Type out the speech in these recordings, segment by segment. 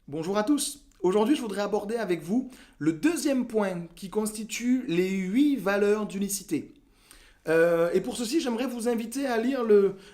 Bonjour à tous. Aujourd'hui, je voudrais aborder avec vous le deuxième point qui constitue les 8 valeurs d'unicité. Et pour ceci, j'aimerais vous inviter à lire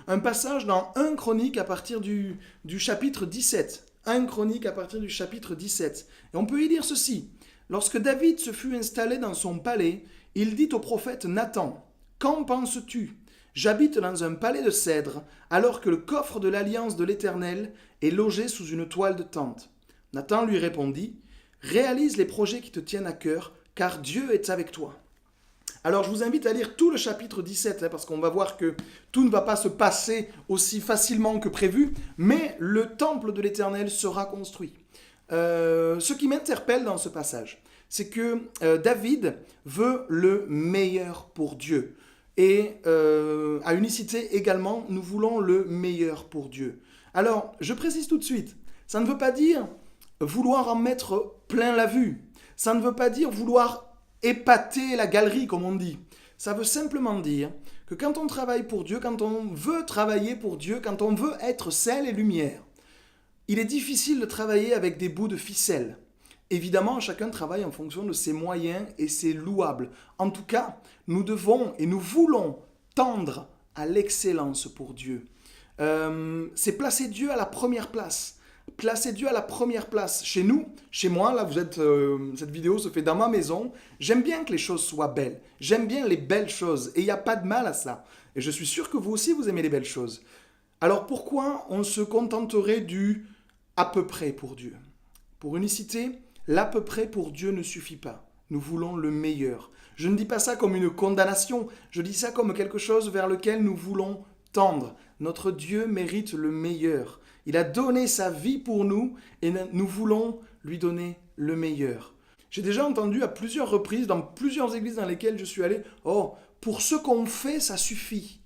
un passage dans 1 Chronique à partir du chapitre 17. 1 Chronique à partir du chapitre 17. Et on peut y lire ceci. Lorsque David se fut installé dans son palais, il dit au prophète Nathan, qu'en penses-tu? J'habite dans un palais de cèdre, alors que le coffre de l'alliance de l'Éternel est logé sous une toile de tente. Nathan lui répondit, réalise les projets qui te tiennent à cœur, car Dieu est avec toi. Alors je vous invite à lire tout le chapitre 17, parce qu'on va voir que tout ne va pas se passer aussi facilement que prévu, mais le temple de l'Éternel sera construit. Ce qui m'interpelle dans ce passage, c'est que David veut le meilleur pour Dieu. Et à Unicité également, nous voulons le meilleur pour Dieu. Alors, je précise tout de suite, ça ne veut pas dire vouloir en mettre plein la vue. Ça ne veut pas dire vouloir épater la galerie, comme on dit. Ça veut simplement dire que quand on travaille pour Dieu, quand on veut travailler pour Dieu, quand on veut être sel et lumière, il est difficile de travailler avec des bouts de ficelle. Évidemment, chacun travaille en fonction de ses moyens et c'est louable. En tout cas, nous devons et nous voulons tendre à l'excellence pour Dieu. C'est placer Dieu à la première place. Placer Dieu à la première place. Chez nous, chez moi, là, cette vidéo se fait dans ma maison. J'aime bien que les choses soient belles. J'aime bien les belles choses. Et il n'y a pas de mal à ça. Et je suis sûr que vous aussi, vous aimez les belles choses. Alors pourquoi on se contenterait du à peu près pour Dieu? Pour Unicité, l'à peu près pour Dieu ne suffit pas. Nous voulons le meilleur. Je ne dis pas ça comme une condamnation. Je dis ça comme quelque chose vers lequel nous voulons tendre. Notre Dieu mérite le meilleur. Il a donné sa vie pour nous et nous voulons lui donner le meilleur. J'ai déjà entendu à plusieurs reprises, dans plusieurs églises dans lesquelles je suis allé, oh, pour ce qu'on fait, ça suffit.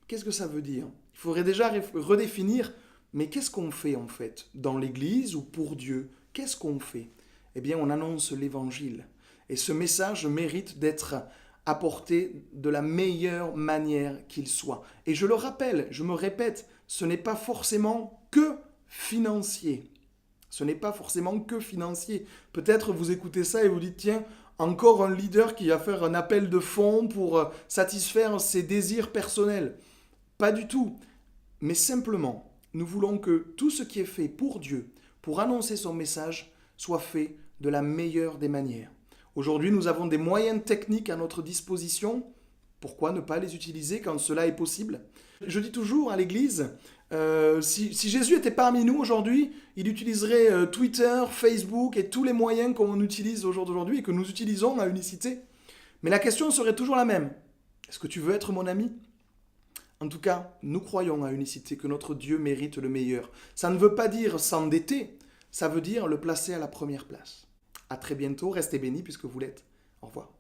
Qu'est-ce que ça veut dire? Il faudrait déjà redéfinir, mais qu'est-ce qu'on fait en fait? Dans l'église ou pour Dieu? Qu'est-ce qu'on fait? Eh bien, on annonce l'évangile. Et ce message mérite d'être apporté de la meilleure manière qu'il soit. Et je le rappelle, je me répète, ce n'est pas forcément que financier. Ce n'est pas forcément que financier. Peut-être vous écoutez ça et vous dites, tiens, encore un leader qui va faire un appel de fonds pour satisfaire ses désirs personnels. Pas du tout. Mais simplement, nous voulons que tout ce qui est fait pour Dieu, pour annoncer son message, soit fait de la meilleure des manières. Aujourd'hui, nous avons des moyens techniques à notre disposition. Pourquoi ne pas les utiliser quand cela est possible? Je dis toujours à l'Église, si Jésus était parmi nous aujourd'hui, il utiliserait Twitter, Facebook et tous les moyens qu'on utilise au jour d'aujourd'hui et que nous utilisons à Unicité. Mais la question serait toujours la même. Est-ce que tu veux être mon ami? En tout cas, nous croyons à Unicité que notre Dieu mérite le meilleur. Ça ne veut pas dire s'endetter, ça veut dire le placer à la première place. À très bientôt, restez bénis puisque vous l'êtes. Au revoir.